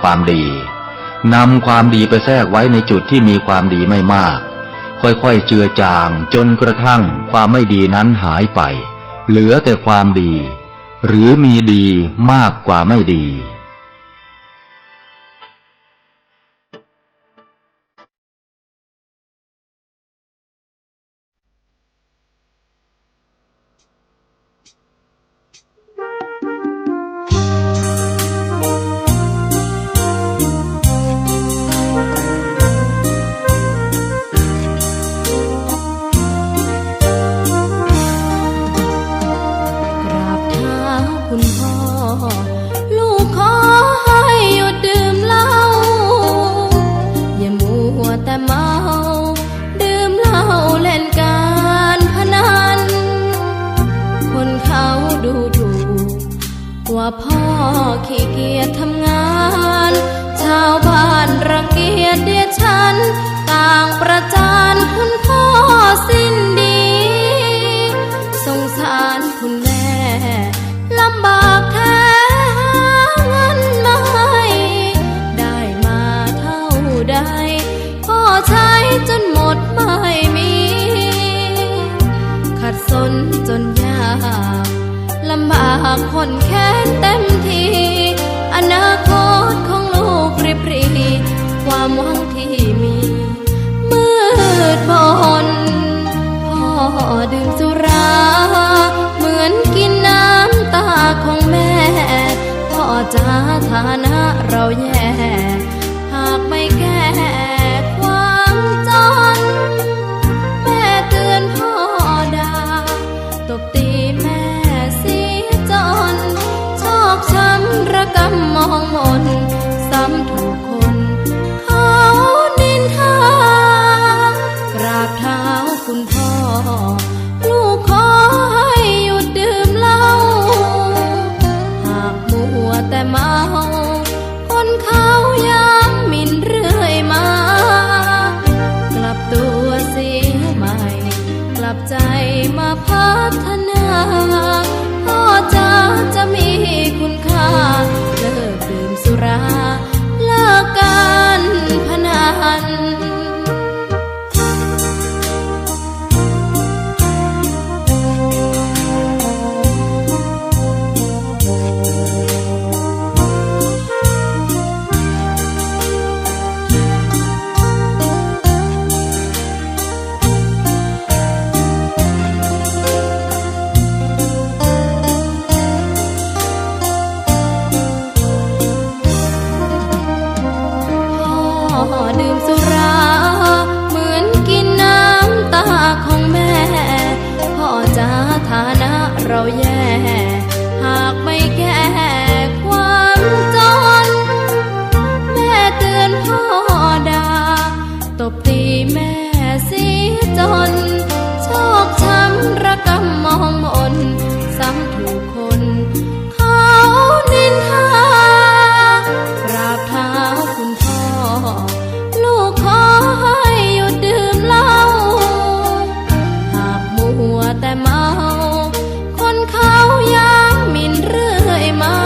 ความดีนำความดีไปแทรกไว้ในจุดที่มีความดีไม่มากค่อยๆเจือจางจนกระทั่งความไม่ดีนั้นหายไปเหลือแต่ความดีหรือมีดีมากกว่าไม่ดีว่าพ่อขี้เกียจทำงานชาวบ้านรังเกียจเดียฉันต่างประจานคุณพ่อสิ้นดีสงสารคุณแม่ลำบากแท้หาเงินมาให้ได้มาเท่าใดพ่อใช้จนหมดไม่มีขัดสนจนยากลำบากคนแค้นเต็มทีอนาคตของลูกริบหรี่ความหวังที่มีมืดมนพ่อดื่มสุราเหมือนกินน้ำตาของแม่พ่อจ๋าฐานะเราแย่หากไม่แก้ความจนแม่เตือนพ่อด่าตบตีแม่ชอกช้ำระกำมองมนซ้ำถูกคนเขานินทากราบเท้าคุณพ่อลูกขอให้หยุดดื่มเหล้าหากมัวแต่เมาคนเขาย้ำหมิ่นเรื่อยมากลับตัวเสียใหม่กลับใจมาพัฒนาพ่อจะมีคุณค่าเลิกดื่มสุราเลิกการพนันดื่มสุราเหมือนกินน้ำตาของแม่พ่อจ๋าฐานะเราแย่หากไม่แก้ความจนแม่เตือนพ่อด่าตบตีแม่เสียจนชอกช้ำระกำมองมนซ้ำถูกคนเขานินทากราบเท้าคุณพ่อลูกขอให้หยุดดื่มเหล้าหากมัวแต่เมาคนเขาย้ำหมิ่นเรื่อยมา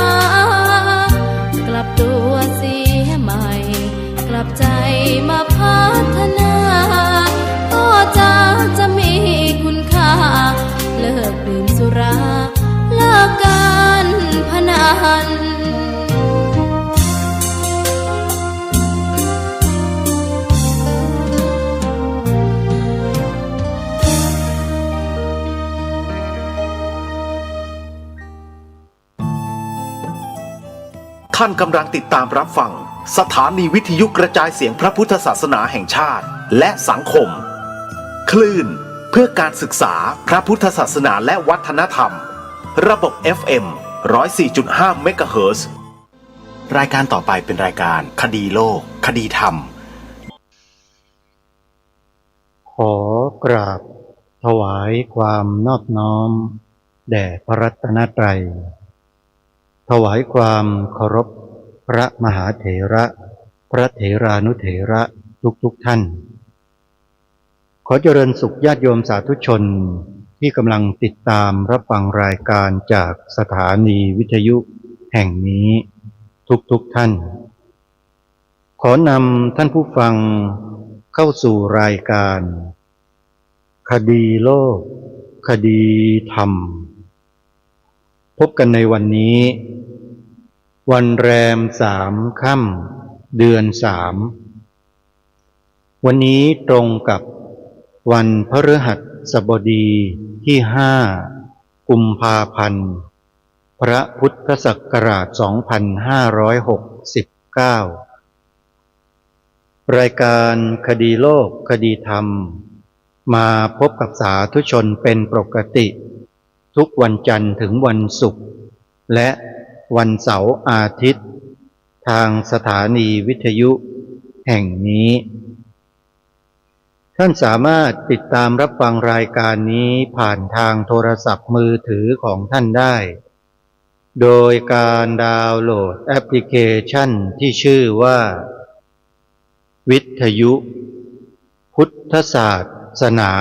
กลับตัวเสียใหม่กลับใจมาพัฒนาพ่อจะมีคุณค่าเลิกดื่มสุราเลิกการพนันท่านกำลังติดตามรับฟังสถานีวิทยุกระจายเสียงพระพุทธศาสนาแห่งชาติและสังคมคลื่นเพื่อการศึกษาพระพุทธศาสนาและวัฒนธรรมระบบ FM 104.5 เมกะเฮิรตซ์รายการต่อไปเป็นรายการคดีโลกคดีธรรมขอกราบถวายความนอบน้อมแด่พระรัตนตรัยถวายความเคารพพระมหาเถระพระเถรานุเถระทุกท่านขอเจริญสุขญาติโยมสาธุชนที่กำลังติดตามรับฟังรายการจากสถานีวิทยุแห่งนี้ทุกท่าน ขอนำท่านผู้ฟังเข้าสู่รายการคดีโลกคดีธรรมพบกันในวันนี้วันแรม3 ค่ำเดือน 3วันนี้ตรงกับวันพฤหัสบดีที่5 กุมภาพันธ์พระพุทธศักราช 2569รายการคดีโลกคดีธรรมมาพบกับสาธุชนเป็นปกติทุกวันจันทร์ถึงวันศุกร์และวันเสาร์อาทิตย์ทางสถานีวิทยุแห่งนี้ท่านสามารถติดตามรับฟังรายการนี้ผ่านทางโทรศัพท์มือถือของท่านได้โดยการดาวน์โหลดแอปพลิเคชันที่ชื่อว่าวิทยุพุทธศาสนา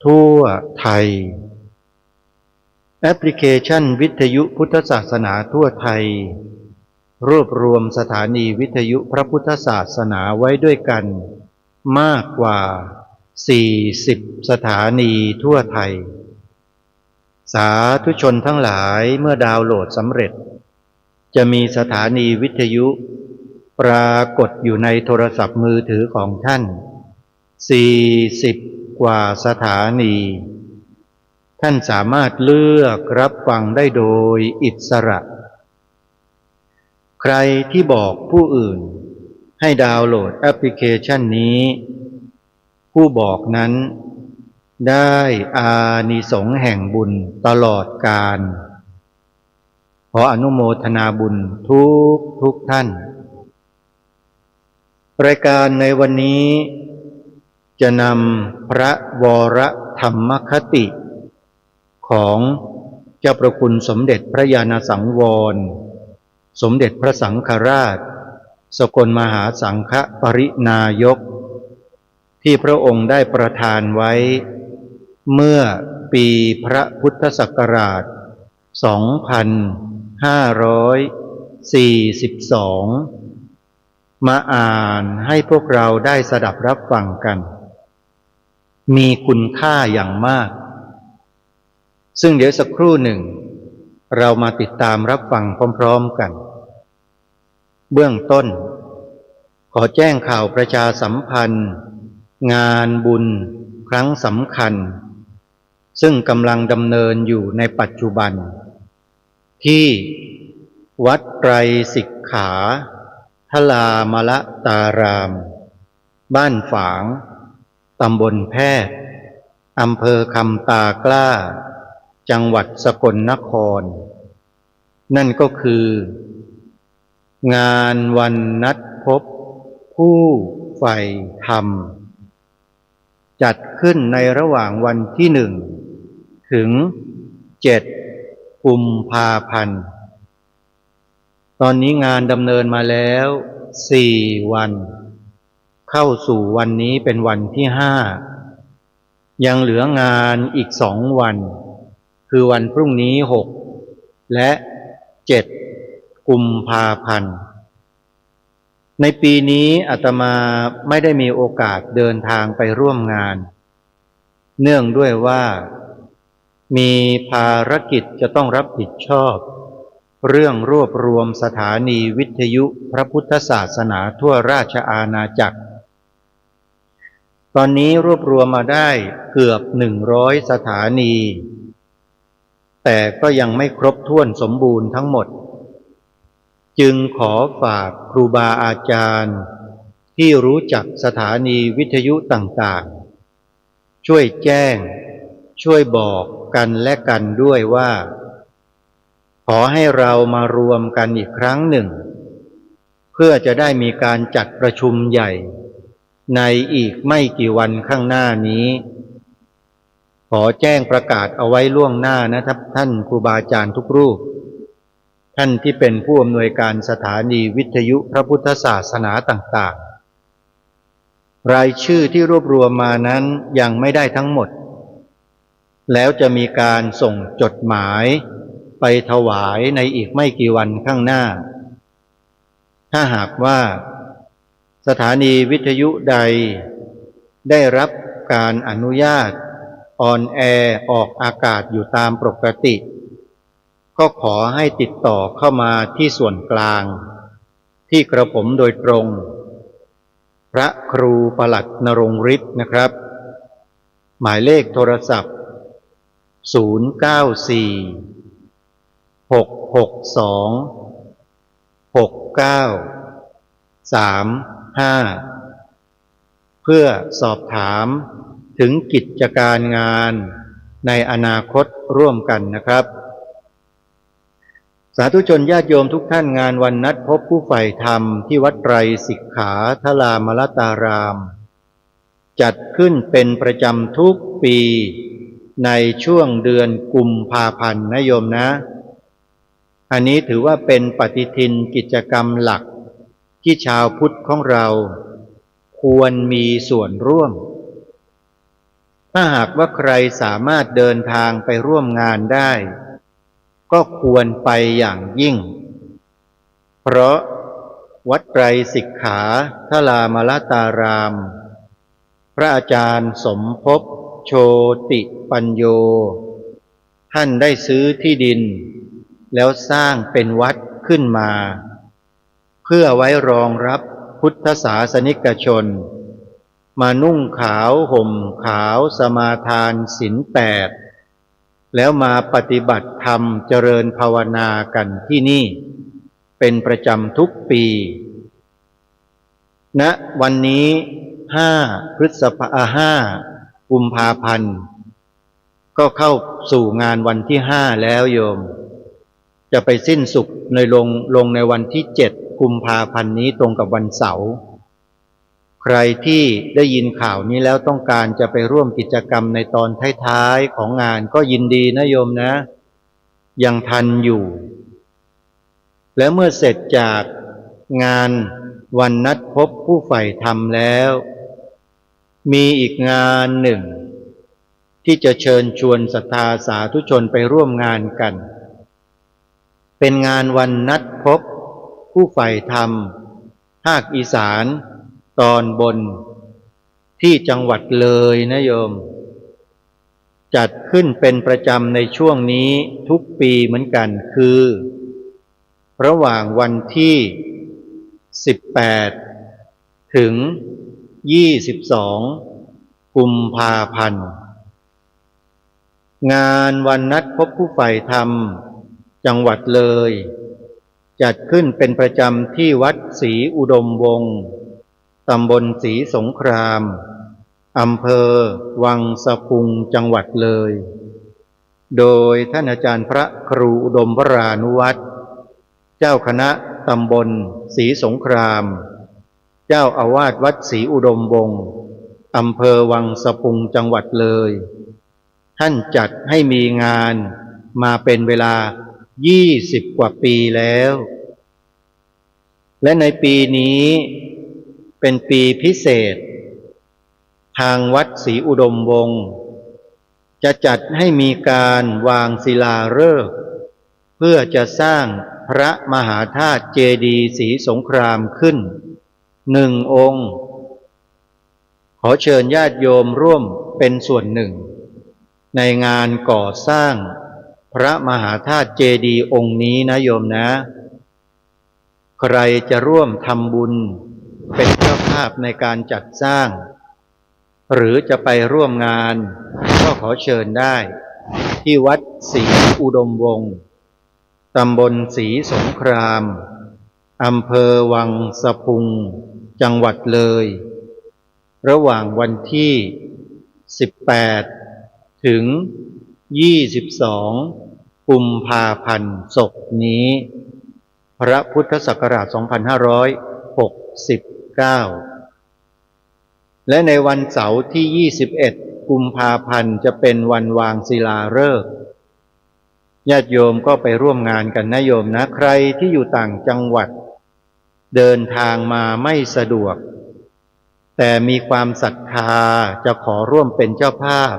ทั่วไทยแอปพลิเคชันวิทยุพุทธศาสนาทั่วไทยรวบรวมสถานีวิทยุพระพุทธศาสนาไว้ด้วยกันมากกว่า40สถานีทั่วไทยสาธุชนทั้งหลายเมื่อดาวน์โหลดสำเร็จจะมีสถานีวิทยุปรากฏอยู่ในโทรศัพท์มือถือของท่าน40กว่าสถานีท่านสามารถเลือกรับฟังได้โดยอิสระใครที่บอกผู้อื่นให้ดาวน์โหลดแอปพลิเคชันนี้ผู้บอกนั้นได้อานิสงส์แห่งบุญตลอดกาลขออนุโมทนาบุญทุกท่านรายการในวันนี้จะนำพระวรธรรมคติของเจ้าประคุณสมเด็จพระญาณสังวรสมเด็จพระสังฆราชสกลมหาสังฆปรินายกที่พระองค์ได้ประทานไว้เมื่อปีพระพุทธศักราช 2542 มาอ่านให้พวกเราได้สดับรับฟังกันมีคุณค่าอย่างมากซึ่งเดี๋ยวสักครู่หนึ่งเรามาติดตามรับฟังพร้อมๆกันเบื้องต้นขอแจ้งข่าวประชาสัมพันธ์งานบุญครั้งสำคัญซึ่งกำลังดำเนินอยู่ในปัจจุบันที่วัดไตรสิกขาทลามละตารามบ้านฝางตำบลแพทย์อำเภอคำตากล้าจังหวัดสกลนครนั่นก็คืองานวันนัดพบผู้ใฝ่ธรรมจัดขึ้นในระหว่างวันที่1 ถึง 7 กุมภาพันธ์ตอนนี้งานดำเนินมาแล้ว4 วันเข้าสู่วันนี้เป็นวันที่5ยังเหลืองานอีก2 วันคือวันพรุ่งนี้6 และ 7 กุมภาพันธ์ในปีนี้อาตมาไม่ได้มีโอกาสเดินทางไปร่วมงานเนื่องด้วยว่ามีภารกิจจะต้องรับผิดชอบเรื่องรวบรวมสถานีวิทยุพระพุทธศาสนาทั่วราชอาณาจักรตอนนี้รวบรวมมาได้เกือบ100สถานีแต่ก็ยังไม่ครบถ้วนสมบูรณ์ทั้งหมดจึงขอฝากครูบาอาจารย์ที่รู้จักสถานีวิทยุต่างๆช่วยแจ้งช่วยบอกกันและกันด้วยว่าขอให้เรามารวมกันอีกครั้งหนึ่งเพื่อจะได้มีการจัดประชุมใหญ่ในอีกไม่กี่วันข้างหน้านี้ขอแจ้งประกาศเอาไว้ล่วงหน้านะครับท่านครูบาอาจารย์ทุกรูปท่านที่เป็นผู้อำนวยการสถานีวิทยุพระพุทธศาสนาต่างๆรายชื่อที่รวบรวมมานั้นยังไม่ได้ทั้งหมดแล้วจะมีการส่งจดหมายไปถวายในอีกไม่กี่วันข้างหน้าถ้าหากว่า สถานีวิทยุใดได้รับการอนุญาตออนแอร์ออกอากาศอยู่ตามปกติก็ขอให้ติดต่อเข้ามาที่ส่วนกลางที่กระผมโดยตรงพระครูปลัดนรงฤทธิ์นะครับหมายเลขโทรศัพท์094-662-6935เพื่อสอบถามถึงกิจการงานในอนาคตร่วมกันนะครับสาธุชนญาติโยมทุกท่านงานวันนัดพบผู้ใฝ่ธรรมที่วัดไตรสิกขาทรามลตารามจัดขึ้นเป็นประจำทุกปีในช่วงเดือนกุมภาพันธ์นะโยมนะอันนี้ถือว่าเป็นปฏิทินกิจกรรมหลักที่ชาวพุทธของเราควรมีส่วนร่วมถ้าหากว่าใครสามารถเดินทางไปร่วมงานได้ก็ควรไปอย่างยิ่งเพราะวัดไตรสิกขาทรามลตารามพระอาจารย์สมภพโชติปัญโยท่านได้ซื้อที่ดินแล้วสร้างเป็นวัดขึ้นมาเพื่อไว้รองรับพุทธศาสนิกชนมานุ่งขาวห่มขาวสมาทานศีล8แล้วมาปฏิบัติธรรมเจริญภาวนากันที่นี่เป็นประจำทุกปีณวันนี้5 กุมภาพันธ์ก็เข้าสู่งานวันที่5แล้วโยมจะไปสิ้นสุดในลงในวันที่7 กุมภาพันธ์นี้ตรงกับวันเสาร์ใครที่ได้ยินข่าวนี้แล้วต้องการจะไปร่วมกิจกรรมในตอนท้ายๆของงานก็ยินดีนะโยมนะยังทันอยู่และเมื่อเสร็จจากงานวันนัดพบผู้ใฝ่ธรรมแล้วมีอีกงานหนึ่งที่จะเชิญชวนศรัทธาสาธุชนไปร่วมงานกันเป็นงานวันนัดพบผู้ใฝ่ธรรมภาคอีสานตอนบนที่จังหวัดเลยนะโยมจัดขึ้นเป็นประจำในช่วงนี้ทุกปีเหมือนกันคือระหว่างวันที่18ถึง22 กุมภาพันธ์งานวันนัดพบผู้ใฝ่ธรรมจังหวัดเลยจัดขึ้นเป็นประจำที่วัดศรีอุดมวงศ์ตำบลศรีสงครามอำเภอวังสะพุงจังหวัดเลยโดยท่านอาจารย์พระครูอุดมวรานุวัฒน์เจ้าคณะตำบลศรีสงครามเจ้าอาวาสวัดศรีอุดมวงศ์อำเภอวังสะพุงจังหวัดเลยท่านจัดให้มีงานมาเป็นเวลา20 กว่าปีแล้วและในปีนี้เป็นปีพิเศษทางวัดศรีอุดมวงศ์จะจัดให้มีการวางศิลาฤกษ์เพื่อจะสร้างพระมหาธาตุเจดีย์ศรีสงครามขึ้น1 องค์ขอเชิญญาติโยมร่วมเป็นส่วนหนึ่งในงานก่อสร้างพระมหาธาตุเจดีย์องค์นี้นะโยมนะใครจะร่วมทำบุญเป็นเจ้าภาพในการจัดสร้างหรือจะไปร่วมงานก็ขอเชิญได้ที่วัดศรีอุดมวงศ์ตำบลศรีสงครามอำเภอวังสะพุงจังหวัดเลยระหว่างวันที่18ถึง22 กุมภาพันธ์ศกนี้พระพุทธศักราช 2569และในวันเสาร์ที่21 กุมภาพันธ์จะเป็นวันวางศิลาฤกษ์ญาติโยมก็ไปร่วมงานกันนะโยมนะใครที่อยู่ต่างจังหวัดเดินทางมาไม่สะดวกแต่มีความศรัทธาจะขอร่วมเป็นเจ้าภาพ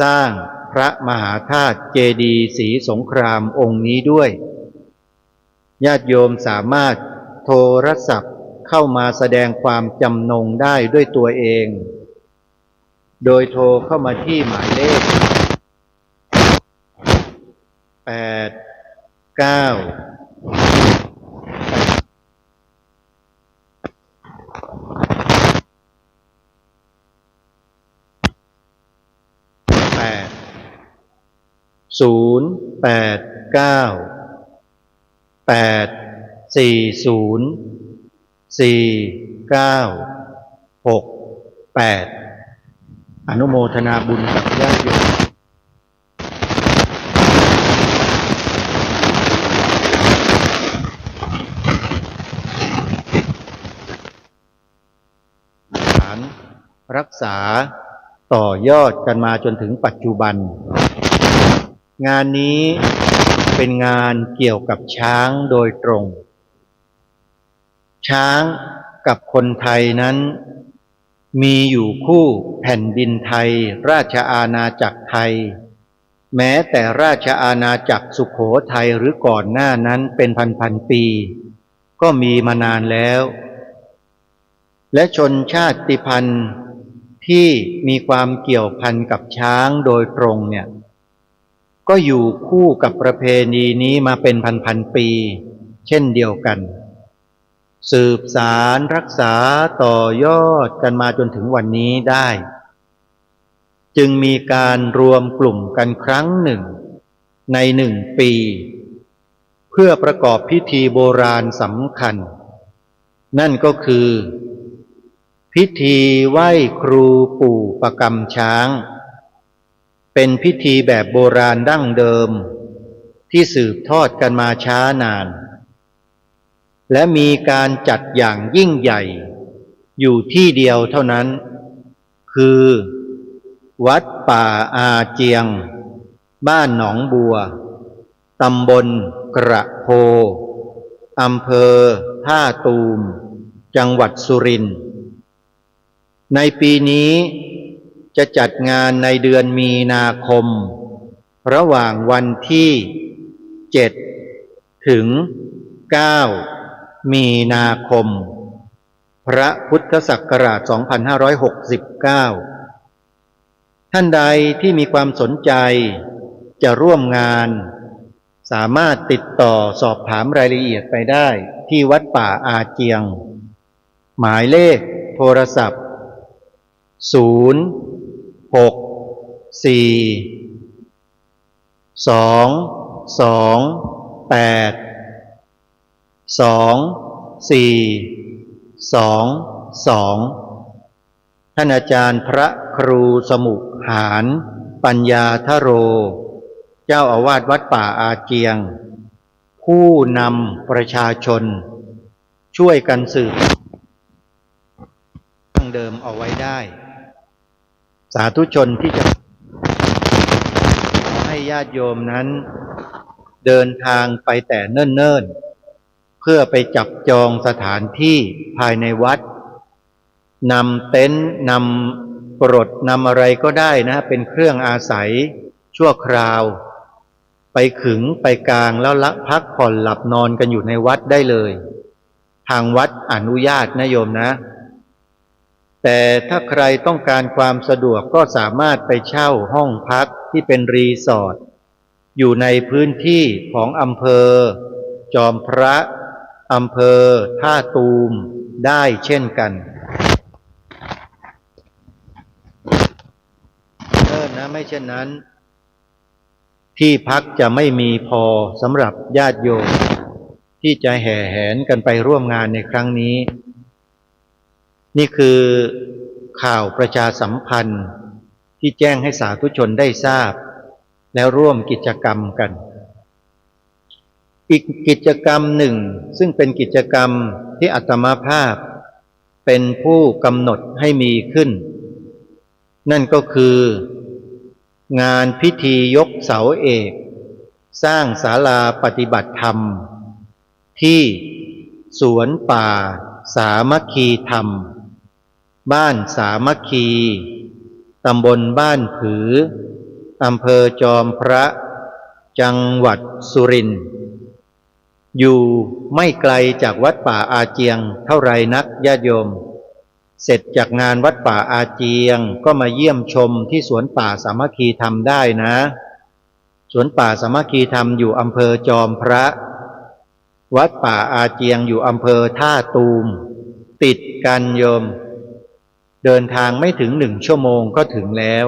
สร้างพระมหาธาตุเจดีย์ศรีสงครามองค์นี้ด้วยญาติโยมสามารถโทรศัพท์ เข้ามาแสดงความจำนงได้ด้วยตัวเอง โดยโทรเข้ามาที่หมายเลข8 อนุโมทนาบุญกับญาติโยมรักษาต่อยอดกันมาจนถึงปัจจุบันงานนี้เป็นงานเกี่ยวกับช้างโดยตรงช้างกับคนไทยนั้นมีอยู่คู่แผ่นดินไทยราชอาณาจักรไทยแม้แต่ราชอาณาจักรสุโขทัยหรือก่อนหน้านั้นเป็นพันปีก็มีมานานแล้วและชนชาติพันธุ์ที่มีความเกี่ยวพันกับช้างโดยตรงเนี่ยก็อยู่คู่กับประเพณีนี้มาเป็นพันปีเช่นเดียวกันสืบสารรักษาต่อยอดกันมาจนถึงวันนี้ได้จึงมีการรวมกลุ่มกันครั้งหนึ่งใน1 ปีเพื่อประกอบพิธีโบราณสำคัญนั่นก็คือพิธีไหว้ครูปู่ประกำช้างเป็นพิธีแบบโบราณดั้งเดิมที่สืบทอดกันมาช้านานและมีการจัดอย่างยิ่งใหญ่อยู่ที่เดียวเท่านั้นคือวัดป่าอาเจียงบ้านหนองบัวตำบลกระโพอำเภอท่าตูมจังหวัดสุรินทร์ในปีนี้จะจัดงานในเดือนมีนาคมระหว่างวันที่7ถึง9มีนาคมพระพุทธศักราช2569ท่านใดที่มีความสนใจจะร่วมงานสามารถติดต่อสอบถามรายละเอียดไปได้ที่วัดป่าอาเจียงหมายเลขโทรศัพท์ท่านอาจารย์พระครูสมุหารปัญญาทโรเจ้าอาวาสวัดป่าอาเจียงผู้นำประชาชนช่วยกันสืบตั้งเดิมเอาไว้ได้สาธุชนที่จะขอให้ญาติโยมนั้นเดินทางไปแต่เนิ่นๆเพื่อไปจับจองสถานที่ภายในวัดนำเต็นท์นำกรดนำอะไรก็ได้นะเป็นเครื่องอาศัยชั่วคราวไปขึงไปกางแล้วพักผ่อนหลับนอนกันอยู่ในวัดได้เลยทางวัดอนุญาตนะโยมนะแต่ถ้าใครต้องการความสะดวกก็สามารถไปเช่าห้องพักที่เป็นรีสอร์ทอยู่ในพื้นที่ของอำเภอจอมพระอำเภอท่าตูมได้เช่นกันนะไม่เช่นนั้นที่พักจะไม่มีพอสำหรับญาติโยมที่จะแห่แหนกันไปร่วมงานในครั้งนี้นี่คือข่าวประชาสัมพันธ์ที่แจ้งให้สาธุชนได้ทราบแล้วร่วมกิจกรรมกันอีกกิจกรรมหนึ่งซึ่งเป็นกิจกรรมที่อาตมาภาพเป็นผู้กำหนดให้มีขึ้นนั่นก็คืองานพิธียกเสาเอกสร้างศาลาปฏิบัติธรรมที่สวนป่าสามัคคีธรรมบ้านสามัคคีตำบลบ้านผืออำเภอจอมพระจังหวัดสุรินทร์ อยู่ไม่ไกลจากวัดป่าอาเจียงเท่าไรนักญาติโยมเสร็จจากงานวัดป่าอาเจียงก็มาเยี่ยมชมที่สวนป่าสามัคคีธรรมได้นะสวนป่าสามัคคีธรรมอยู่อำเภอจอมพระวัดป่าอาเจียงอยู่อำเภอท่าตูมติดกันโยมเดินทางไม่ถึง1 ชั่วโมงก็ถึงแล้ว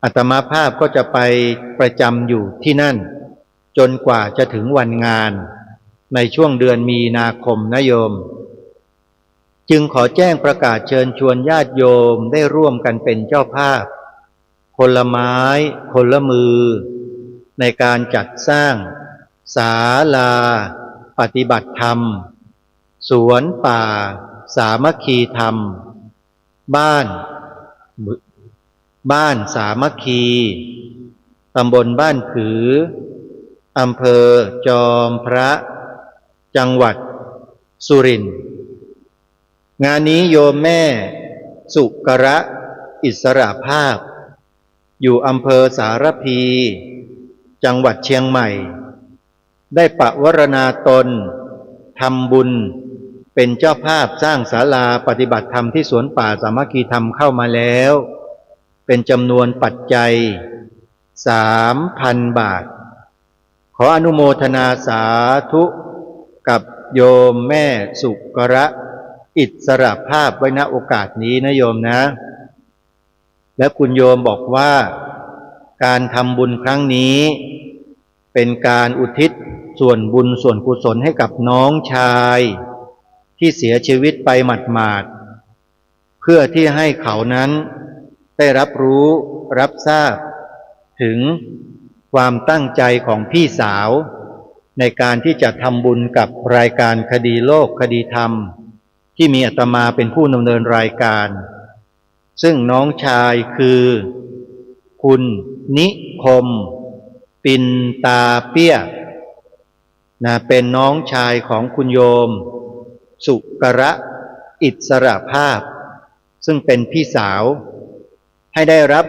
อาตมาภาพก็จะไปประจำอยู่ที่นั่นจนกว่าจะถึงวันงานในช่วงเดือนมีนาคมนะโยมจึงขอแจ้งประกาศเชิญชวนญาติโยมได้ร่วมกันเป็นเจ้าภาพคนละไม้คนละมือในการจัดสร้างศาลาปฏิบัติธรรมสวนป่าสามัคคีธรรมบ้านสามัคคีตำบลบ้านผืออำเภอจอมพระจังหวัดสุรินทร์งานนี้โยมแม่สุกระอิสระภาพอยู่อำเภอสารพีจังหวัดเชียงใหม่ได้ปวารณาตนทำบุญเป็นเจ้าภาพสร้างศาลาปฏิบัติธรรมที่สวนป่าสามัคคีธรรมเข้ามาแล้วเป็นจำนวนปัจจัย 3,000 บาทขออนุโมทนาสาธุกับโยมแม่สุกระอิสระภาพไว้ณโอกาสนี้นะโยมนะและคุณโยมบอกว่าการทำบุญครั้งนี้เป็นการอุทิศส่วนบุญส่วนกุศลให้กับน้องชายที่เสียชีวิตไปหมาดๆเพื่อที่ให้เขานั้นได้รับรู้รับทราบถึงความตั้งใจของพี่สาวในการที่จะทำบุญกับรายการคดีโลกคดีธรรมที่มีอาตมาเป็นผู้ดำเนินรายการซึ่งน้องชายคือคุณนิคมปินตาเปี้ยเป็นน้องชายของคุณโยมสุกระอิสระภาพซึ่งเป็นพี่สาวให้ได้รับ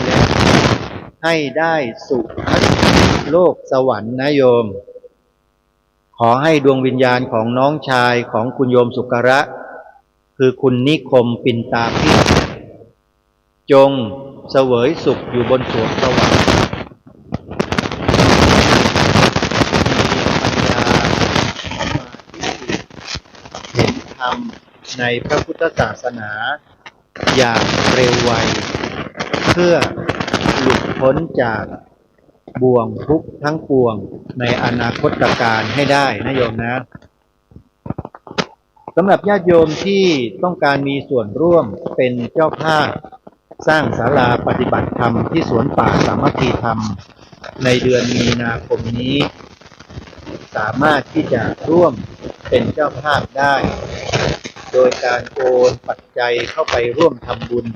และให้ได้สุขโลกสวรรค์นะโยมขอให้ดวงวิญญาณของน้องชายของคุณโยมสุกระคือคุณนิคมปินตาเปี้ยจงเสวยสุขอยู่บนสวงสวรรค์เห็นธรรมในพระพุทธศาสนาอย่างเร็วไวเพื่อหลุดพ้นจากบ่วงทุกข์ทั้งปวงในอนาคตการให้ได้นะโยมนะสำหรับญาติโยมที่ต้องการมีส่วนร่วมเป็นเจ้าภาพสร้างศาลาปฏิบัติธรรมที่สวนป่าสามัคคีธรรมในเดือนมีนาคมนี้สามารถที่จะร่วมเป็นเจ้าภาพได้โดยการโอนปัจจัยเข้าไปร่วมทำบุญ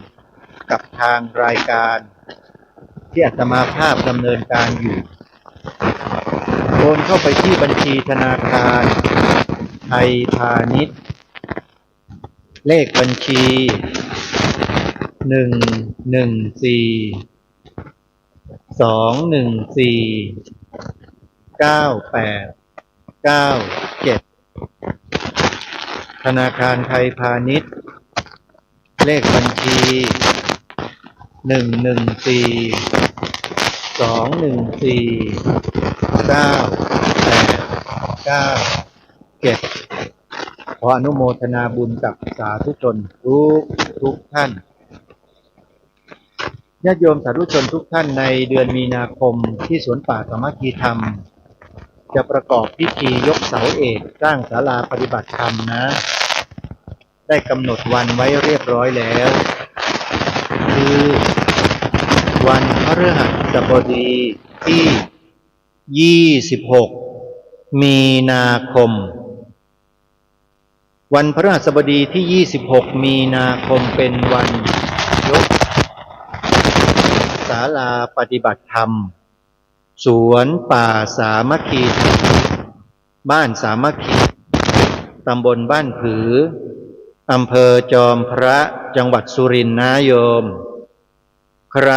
กับทางรายการที่อาตมาภาพดำเนินการอยู่โอนเข้าไปที่บัญชีธนาคารไทยพาณิชย์เลขบัญชี114-214-9897ธนาคารไทยพาณิชย์เลขบัญชี114-214-9897ขออนุโมทนาบุญกับสาธุชนทุกท่านญาติโยมสาธุชนทุกท่านในเดือนมีนาคมที่สวนป่าสามัคคีธรรมจะประกอบพิธียกเสาเอกสร้างศาลาปฏิบัติธรรมนะได้กำหนดวันไว้เรียบร้อยแล้วคือวันพฤหัสบดีที่26มีนาคมวันพฤหัสบดีที่26มีนาคมเป็นวันยกศาลาปฏิบัติธรรมสวนป่าสามัคคีบ้านสามัคคีตำบลบ้านผืออำเภอจอมพระจังหวัดสุรินทร์นะโยมใคร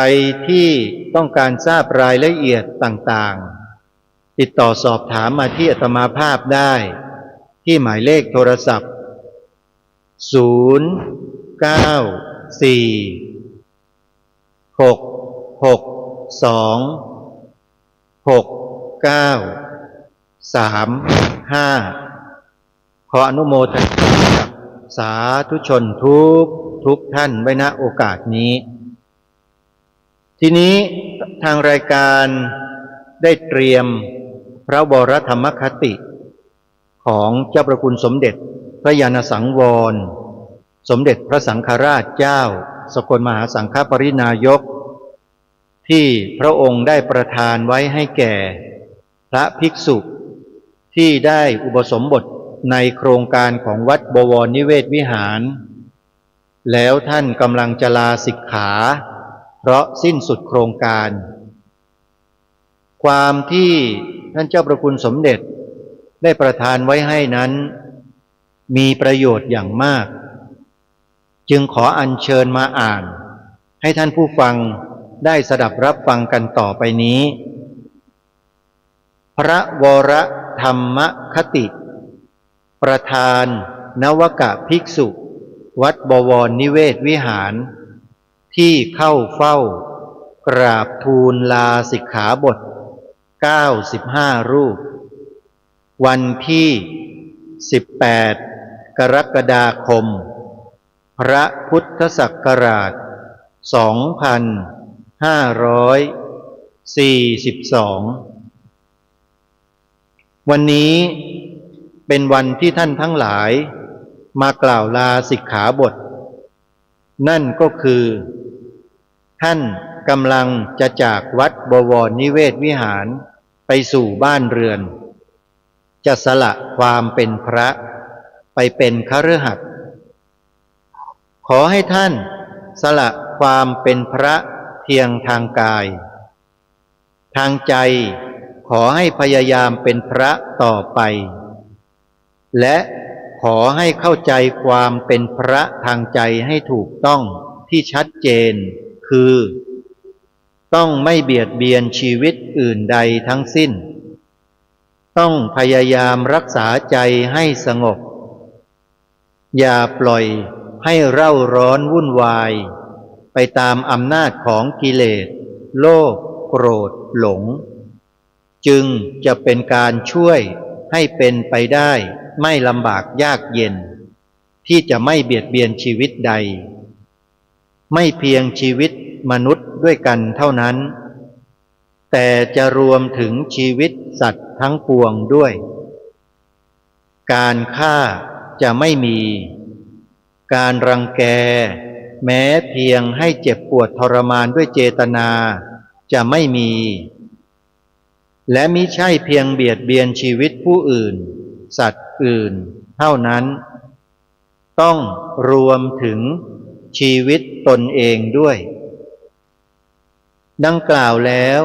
ที่ต้องการทราบรายละเอียดต่าง ติดต่อสอบถามมาที่อาตมาภาพได้ที่หมายเลขโทรศัพท์094-662-6935ขออนุโมทนากับสาธุชนทุกท่านไว้ณโอกาสนี้ ทีนี้ทางรายการได้เตรียมพระวรธรรมคติของเจ้าประคุณสมเด็จพระยาณสังวรสมเด็จพระสังฆราชเจ้าสกลมหาสังฆปรินายกที่พระองค์ได้ประทานไว้ให้แก่พระภิกษุที่ได้อุปสมบทในโครงการของวัดบวรนิเวศวิหารแล้วท่านกำลังจะลาสิกขาเพราะสิ้นสุดโครงการความที่ท่านเจ้าประคุณสมเด็จได้ประทานไว้ให้นั้นมีประโยชน์อย่างมากจึงขออัญเชิญมาอ่านให้ท่านผู้ฟังได้สดับรับฟังกันต่อไปนี้ พระวรธรรมคติประธานนวกภิกษุวัดบวรนิเวศวิหารที่เข้าเฝ้ากราบทูลลาสิกขาบท95รูปวันที่18กรกฎาคมพระพุทธศักราช2542วันนี้เป็นวันที่ท่านทั้งหลายมากล่าวลาสิกขาบทนั่นก็คือท่านกำลังจะจากวัดบวรนิเวศวิหารไปสู่บ้านเรือนจะสละความเป็นพระไปเป็นคฤหัสถ์ขอให้ท่านสละความเป็นพระเพียงทางกายทางใจขอให้พยายามเป็นพระต่อไปและขอให้เข้าใจความเป็นพระทางใจให้ถูกต้องที่ชัดเจนคือต้องไม่เบียดเบียนชีวิตอื่นใดทั้งสิ้นต้องพยายามรักษาใจให้สงบอย่าปล่อยให้เร่าร้อนวุ่นวายไปตามอำนาจของกิเลสโลภโกรธหลงจึงจะเป็นการช่วยให้เป็นไปได้ไม่ลำบากยากเย็นที่จะไม่เบียดเบียนชีวิตใดไม่เพียงชีวิตมนุษย์ด้วยกันเท่านั้นแต่จะรวมถึงชีวิตสัตว์ทั้งปวงด้วยการฆ่าจะไม่มีการรังแกแม้เพียงให้เจ็บปวดทรมานด้วยเจตนาจะไม่มีและมิใช่เพียงเบียดเบียนชีวิตผู้อื่นสัตว์อื่นเท่านั้นต้องรวมถึงชีวิตตนเองด้วยดังกล่าวแล้ว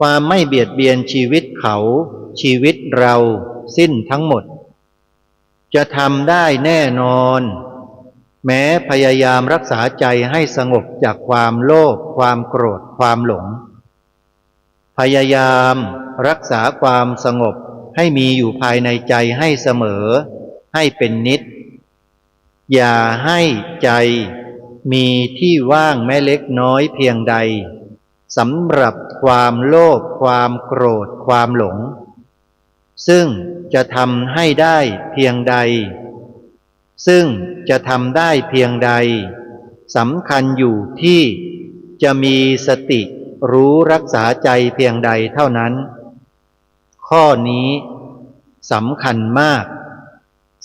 ความไม่เบียดเบียนชีวิตเขาชีวิตเราสิ้นทั้งหมดจะทำได้แน่นอนแม้พยายามรักษาใจให้สงบจากความโลภความโกรธความหลงพยายามรักษาความสงบให้มีอยู่ภายในใจให้เสมอให้เป็นนิจอย่าให้ใจมีที่ว่างแม้เล็กน้อยเพียงใดสำหรับความโลภความโกรธความหลงซึ่งจะทำให้ได้เพียงใดสำคัญอยู่ที่จะมีสติรู้รักษาใจเพียงใดเท่านั้นข้อนี้สำคัญมาก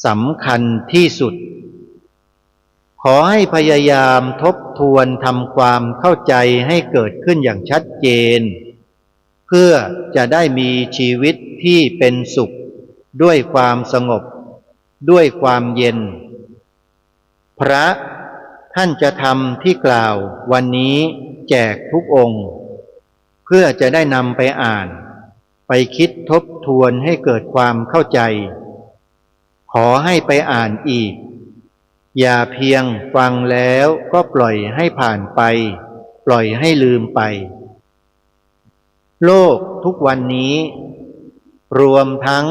สำคัญที่สุดขอให้พยายามทบทวนทำความเข้าใจให้เกิดขึ้นอย่างชัดเจนเพื่อจะได้มีชีวิตที่เป็นสุขด้วยความสงบด้วยความเย็นพระท่านจะทำที่กล่าววันนี้แจกทุกองค์เพื่อจะได้นำไปอ่านไปคิดทบทวนให้เกิดความเข้าใจขอให้ไปอ่านอีกอย่าเพียงฟังแล้วก็ปล่อยให้ผ่านไปปล่อยให้ลืมไปโลกทุกวันนี้ รวมทั้ง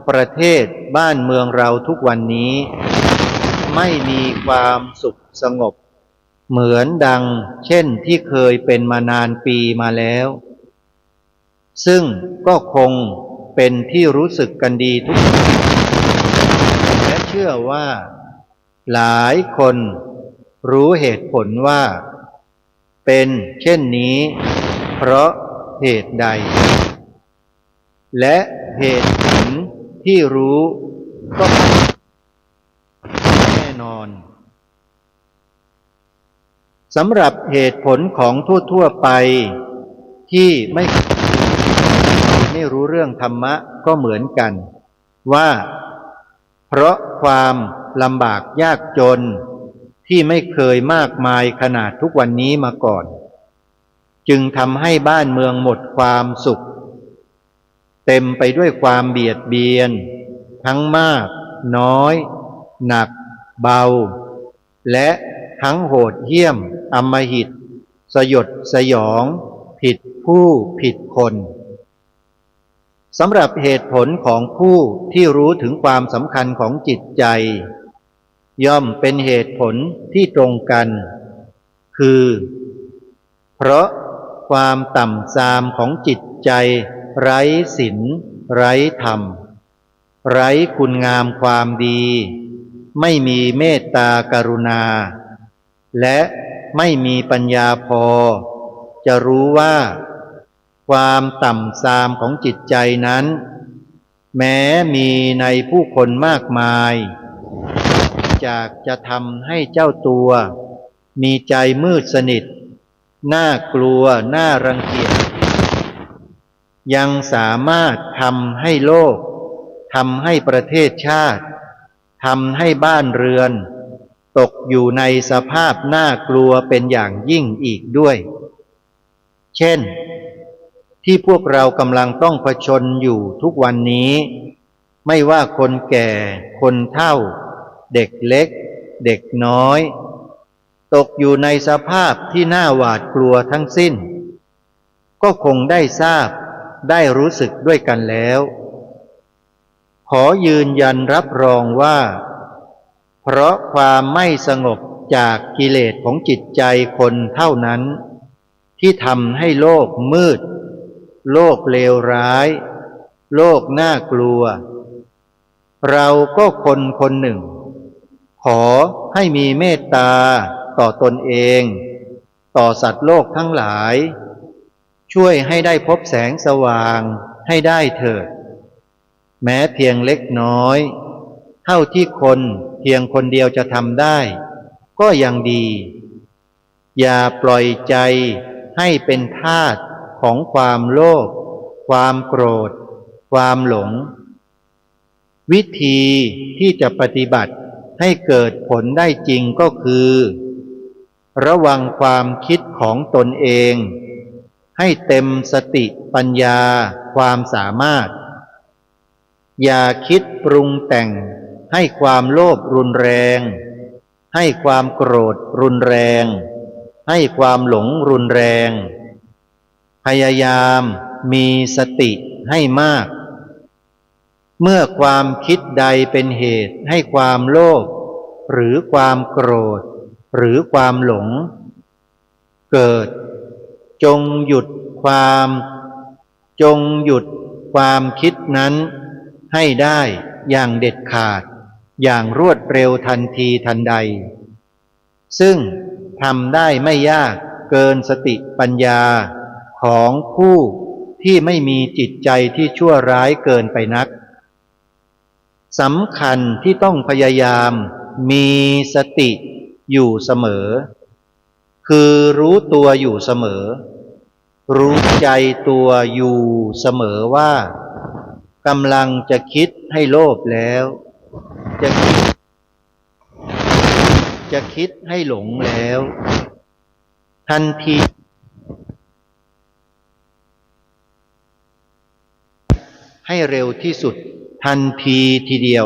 ประเทศบ้านเมืองเราทุกวันนี้ไม่มีความสุขสงบเหมือนดังเช่นที่เคยเป็นมานานปีมาแล้วซึ่งก็คงเป็นที่รู้สึกกันดีทุกคนและเชื่อว่าหลายคนรู้เหตุผลว่าเป็นเช่นนี้เพราะเหตุใดและเหตุผลที่รู้ก็แน่นอนสำหรับเหตุผลของทั่วๆไปที่ไม่รู้เรื่องธรรมะก็เหมือนกันว่าเพราะความลำบากยากจนที่ไม่เคยมากมายขนาดทุกวันนี้มาก่อนจึงทำให้บ้านเมืองหมดความสุขเต็มไปด้วยความเบียดเบียนทั้งมากน้อยหนักเบาและทั้งโหดเหี้ยมอำมหิตสยดสยองผิดผู้ผิดคนสำหรับเหตุผลของผู้ที่รู้ถึงความสำคัญของจิตใจย่อมเป็นเหตุผลที่ตรงกันคือเพราะความต่ำทรามของจิตใจไร้ศีลไร้ธรรมไร้คุณงามความดีไม่มีเมตตากรุณาและไม่มีปัญญาพอจะรู้ว่าความต่ำทรามของจิตใจนั้นแม้มีในผู้คนมากมายจากจะทำให้เจ้าตัวมีใจมืดสนิทน่ากลัวน่ารังเกียจยังสามารถทำให้โลกทำให้ประเทศชาติทำให้บ้านเรือนตกอยู่ในสภาพน่ากลัวเป็นอย่างยิ่งอีกด้วยเช่นที่พวกเรากำลังต้องเผชิญอยู่ทุกวันนี้ไม่ว่าคนแก่คนเฒ่าเด็กเล็กเด็กน้อยตกอยู่ในสภาพที่น่าหวาดกลัวทั้งสิ้นก็คงได้ทราบได้รู้สึกด้วยกันแล้วขอยืนยันรับรองว่าเพราะความไม่สงบจากกิเลสของจิตใจคนเท่านั้นที่ทำให้โลกมืดโลกเลวร้ายโลกน่ากลัวเราก็คนคนหนึ่งขอให้มีเมตตาต่อตนเองต่อสัตว์โลกทั้งหลายช่วยให้ได้พบแสงสว่างให้ได้เถิดแม้เพียงเล็กน้อยเท่าที่คนเพียงคนเดียวจะทำได้ก็ยังดีอย่าปล่อยใจให้เป็นทาสของความโลภความโกรธความหลงวิธีที่จะปฏิบัติให้เกิดผลได้จริงก็คือระวังความคิดของตนเองให้เต็มสติปัญญาความสามารถอย่าคิดปรุงแต่งให้ความโลภรุนแรงให้ความโกรธรุนแรงให้ความหลงรุนแรงพยายามมีสติให้มากเมื่อความคิดใดเป็นเหตุให้ความโลภหรือความโกรธหรือความหลงเกิดจงหยุดความคิดนั้นให้ได้อย่างเด็ดขาดอย่างรวดเร็วทันทีทันใดซึ่งทำได้ไม่ยากเกินสติปัญญาของผู้ที่ไม่มีจิตใจที่ชั่วร้ายเกินไปนักสำคัญที่ต้องพยายามมีสติอยู่เสมอคือรู้ตัวอยู่เสมอรู้ใจตัวอยู่เสมอว่ากำลังจะคิดให้โลภแล้วจะคิดให้หลงแล้วทันทีให้เร็วที่สุดทันทีทีเดียว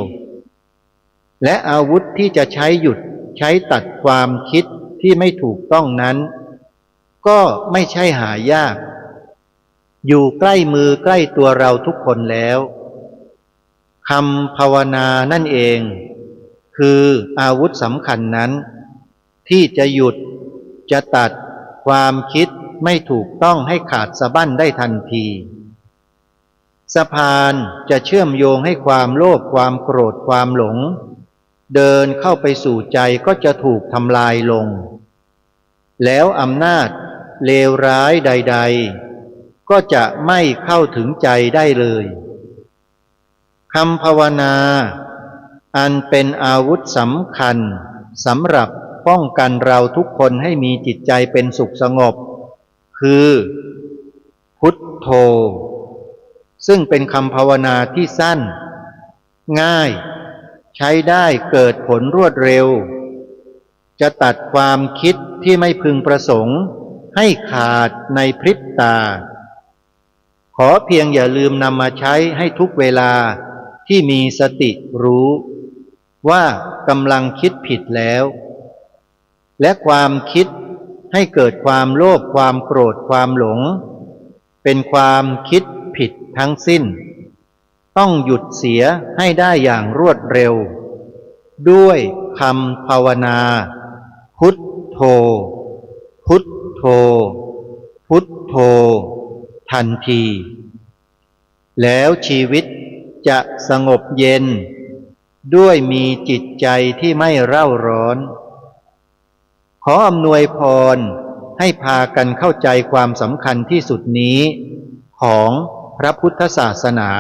และอาวุธที่จะใช้หยุดใช้ตัดความคิดที่ไม่ถูกต้องนั้นก็ไม่ใช่หายากอยู่ใกล้มือใกล้ตัวเราทุกคนแล้ว คำภาวนานั่นเองคืออาวุธสำคัญนั้นที่จะหยุดจะตัดความคิดไม่ถูกต้องให้ขาดสะบั้นได้ทันทีสะพานจะเชื่อมโยงให้ความโลภความโกรธความหลงเดินเข้าไปสู่ใจก็จะถูกทำลายลงแล้วอำนาจเลวร้ายใดๆก็จะไม่เข้าถึงใจได้เลยคำภาวนาอันเป็นอาวุธสำคัญสำหรับป้องกันเราทุกคนให้มีจิตใจเป็นสุขสงบคือพุทโธซึ่งเป็นคำภาวนาที่สั้นง่ายใช้ได้เกิดผลรวดเร็วจะตัดความคิดที่ไม่พึงประสงค์ให้ขาดในพริบตาขอเพียงอย่าลืมนำมาใช้ให้ทุกเวลาที่มีสติรู้ว่ากำลังคิดผิดแล้วและความคิดให้เกิดความโลภความโกรธความหลงเป็นความคิดผิดทั้งสิ้นต้องหยุดเสียให้ได้อย่างรวดเร็วด้วยคำภาวนาพุทโธพุทโธพุทโธทันทีแล้วชีวิตจะสงบเย็นด้วยมีจิตใจที่ไม่เร่าร้อนขออำนวยพรให้พากันเข้าใจความสำคัญที่สุดนี้ของพระพุทธศาสนา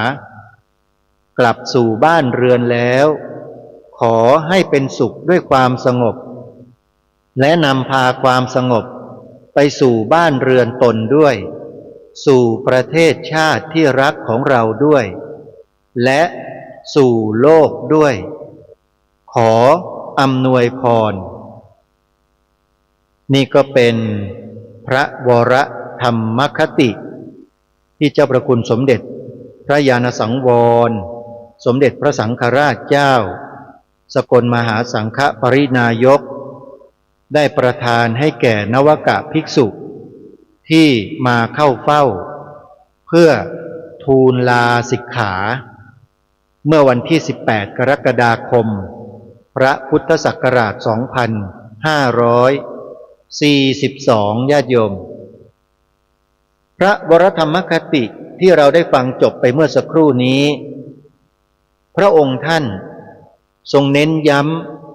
กลับสู่บ้านเรือนแล้วขอให้เป็นสุขด้วยความสงบและนำพาความสงบไปสู่บ้านเรือนตนด้วยสู่ประเทศชาติที่รักของเราด้วยและสู่โลกด้วยขออำนวยพรนี่ก็เป็นพระวรธรรมคติที่เจ้าประคุณสมเด็จพระญาณสังวรสมเด็จพระสังฆราชเจ้าสกลมหาสังฆปรินายกได้ประทานให้แก่นวกภิกษุที่มาเข้าเฝ้าเพื่อทูลลาสิกขาเมื่อวันที่18กรกฎาคมพระพุทธศักราช2542ญาติโยมพระวรธรรมคติที่เราได้ฟังจบไปเมื่อสักครู่นี้พระองค์ท่านทรงเน้นย้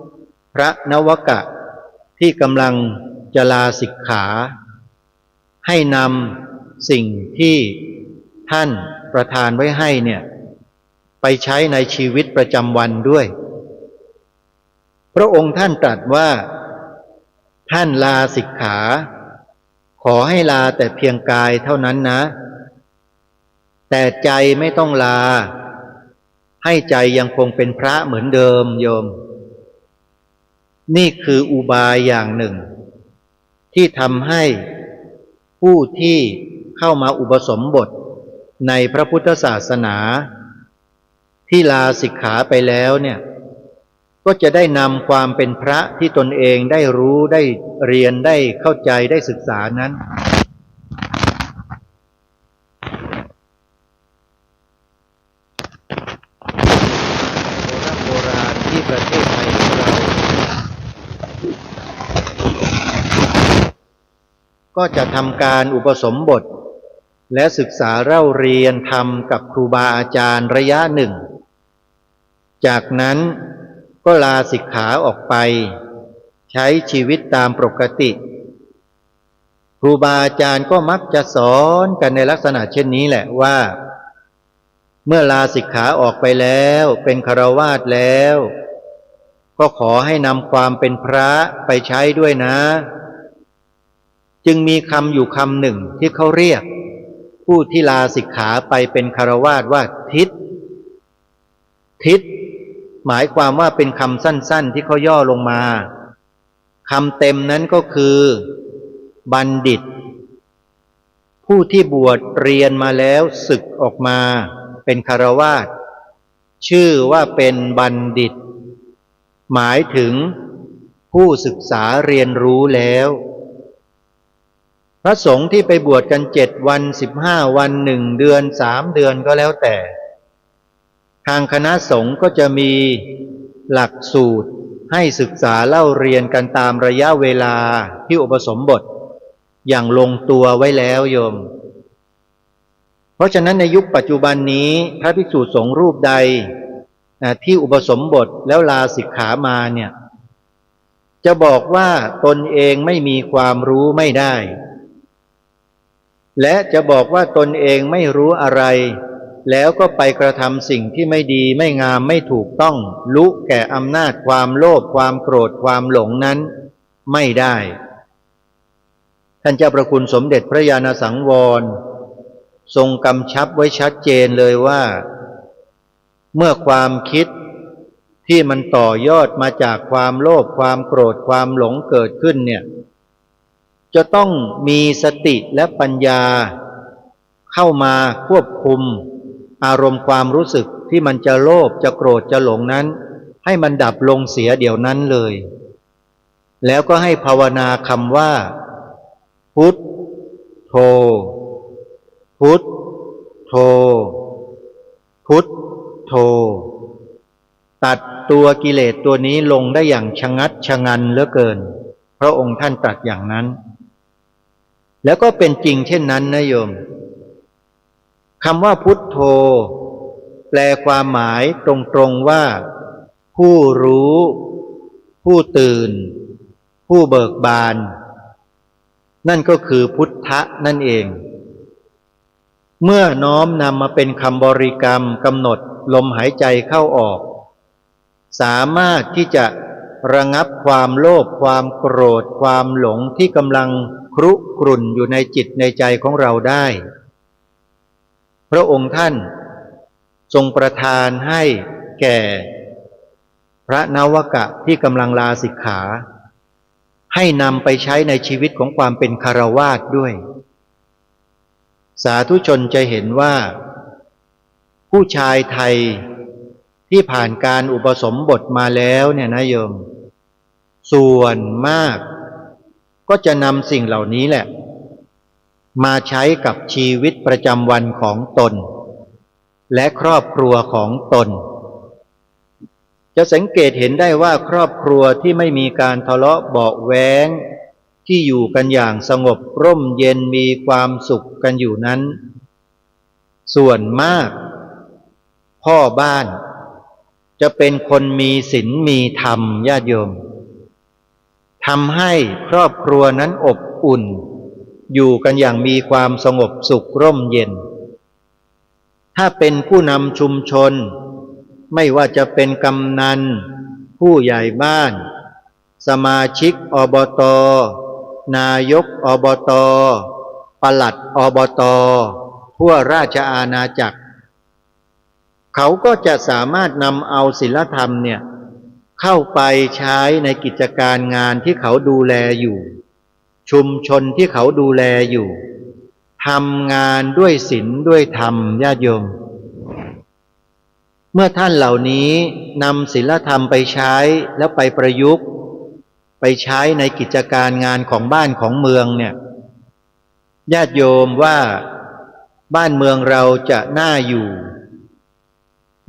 ำพระนวกะที่กำลังจะลาสิกขาให้นำสิ่งที่ท่านประทานไว้ให้เนี่ยไปใช้ในชีวิตประจำวันด้วยพระองค์ท่านตรัสว่าท่านลาสิกขาขอให้ลาแต่เพียงกายเท่านั้นนะแต่ใจไม่ต้องลาให้ใจยังคงเป็นพระเหมือนเดิมโยมนี่คืออุบายอย่างหนึ่งที่ทำให้ผู้ที่เข้ามาอุปสมบทในพระพุทธศาสนาที่ลาสิกขาไปแล้วเนี่ยก็จะได้นำความเป็นพระที่ตนเองได้รู้ได้เรียนได้เข้าใจได้ศึกษานั้นโบราณที่ประเทศไทยของเราก็จะทำการอุปสมบทและศึกษาเล่าเรียนธรรมกับครูบาอาจารย์ระยะหนึ่งจากนั้นก็ลาสิกขาออกไปใช้ชีวิตตามปกติครูบาอาจารย์ก็มักจะสอนกันในลักษณะเช่นนี้แหละว่าเมื่อลาสิกขาออกไปแล้วเป็นฆราวาสแล้วก็ขอให้นำความเป็นพระไปใช้ด้วยนะจึงมีคำอยู่คำหนึ่งที่เขาเรียกผู้ที่ลาสิกขาไปเป็นฆราวาสว่าทิศหมายความว่าเป็นคำสั้นๆที่เขาย่อลงมาคำเต็มนั้นก็คือบัณฑิตผู้ที่บวชเรียนมาแล้วศึกออกมาเป็นฆราวาสชื่อว่าเป็นบัณฑิตหมายถึงผู้ศึกษาเรียนรู้แล้วพระสงฆ์ที่ไปบวชกัน7 วัน15 วัน1 เดือน3 เดือนก็แล้วแต่ ทางคณะสงฆ์ก็จะมีหลักสูตรให้ศึกษาเล่าเรียนกันตามระยะเวลาที่อุปสมบทอย่างลงตัวไว้แล้วโยมเพราะฉะนั้นในยุคปัจจุบันนี้พระภิกษุสงฆ์รูปใดที่อุปสมบทแล้วลาสิกขามาเนี่ยจะบอกว่าตนเองไม่มีความรู้ไม่ได้และจะบอกว่าตนเองไม่รู้อะไรแล้วก็ไปกระทำสิ่งที่ไม่ดีไม่งามไม่ถูกต้องลุแก่อำนาจความโลภความโกรธความหลงนั้นไม่ได้ท่านเจ้าประคุณสมเด็จพระญาณสังวรทรงกำชับไว้ชัดเจนเลยว่าเมื่อความคิดที่มันต่อยอดมาจากความโลภความโกรธความหลงเกิดขึ้นเนี่ยจะต้องมีสติและปัญญาเข้ามาควบคุมอารมณ์ความรู้สึกที่มันจะโลภจะโกรธจะหลงนั้นให้มันดับลงเสียเดี๋ยวนั้นเลยแล้วก็ให้ภาวนาคำว่าพุทโธพุทโธพุทโธตัดตัวกิเลสตัวนี้ลงได้อย่างชะงัดชะงันเหลือเกินพระองค์ท่านตรัสอย่างนั้นแล้วก็เป็นจริงเช่นนั้นนะโยมคำว่าพุทโธแปลความหมายตรงๆว่าผู้รู้ผู้ตื่นผู้เบิกบานนั่นก็คือพุทธะนั่นเองเมื่อน้อมนำมาเป็นคำบริกรรมกำหนดลมหายใจเข้าออกสามารถที่จะระงับความโลภความโกรธความหลงที่กำลังครุกรุ่นอยู่ในจิตในใจของเราได้พระองค์ท่านทรงประทานให้แก่พระนวกะที่กำลังลาสิกขาให้นำไปใช้ในชีวิตของความเป็นฆราวาสด้วยสาธุชนจะเห็นว่าผู้ชายไทยที่ผ่านการอุปสมบทมาแล้วเนี่ยนะโยมส่วนมากก็จะนำสิ่งเหล่านี้แหละมาใช้กับชีวิตประจำวันของตนและครอบครัวของตนจะสังเกตเห็นได้ว่าครอบครัวที่ไม่มีการทะเลาะเบาะแว้งที่อยู่กันอย่างสงบร่มเย็นมีความสุขกันอยู่นั้นส่วนมากพ่อบ้านจะเป็นคนมีศีลมีธรรมญาติโยมทำให้ครอบครัวนั้นอบอุ่นอยู่กันอย่างมีความสงบสุขร่มเย็นถ้าเป็นผู้นำชุมชนไม่ว่าจะเป็นกำนันผู้ใหญ่บ้านสมาชิกอบต.นายกอบต.ปลัดอบต.ทั่วราชอาณาจักรเขาก็จะสามารถนำเอาศีลธรรมเนี่ยเข้าไปใช้ในกิจการงานที่เขาดูแลอยู่ชุมชนที่เขาดูแลอยู่ทำงานด้วยศีลด้วยธรรมญาติโยมเมื่อท่านเหล่านี้นำศีลธรรมไปใช้แล้วไปประยุกต์ไปใช้ในกิจการงานของบ้านของเมืองเนี่ยญาติโยมว่าบ้านเมืองเราจะน่าอยู่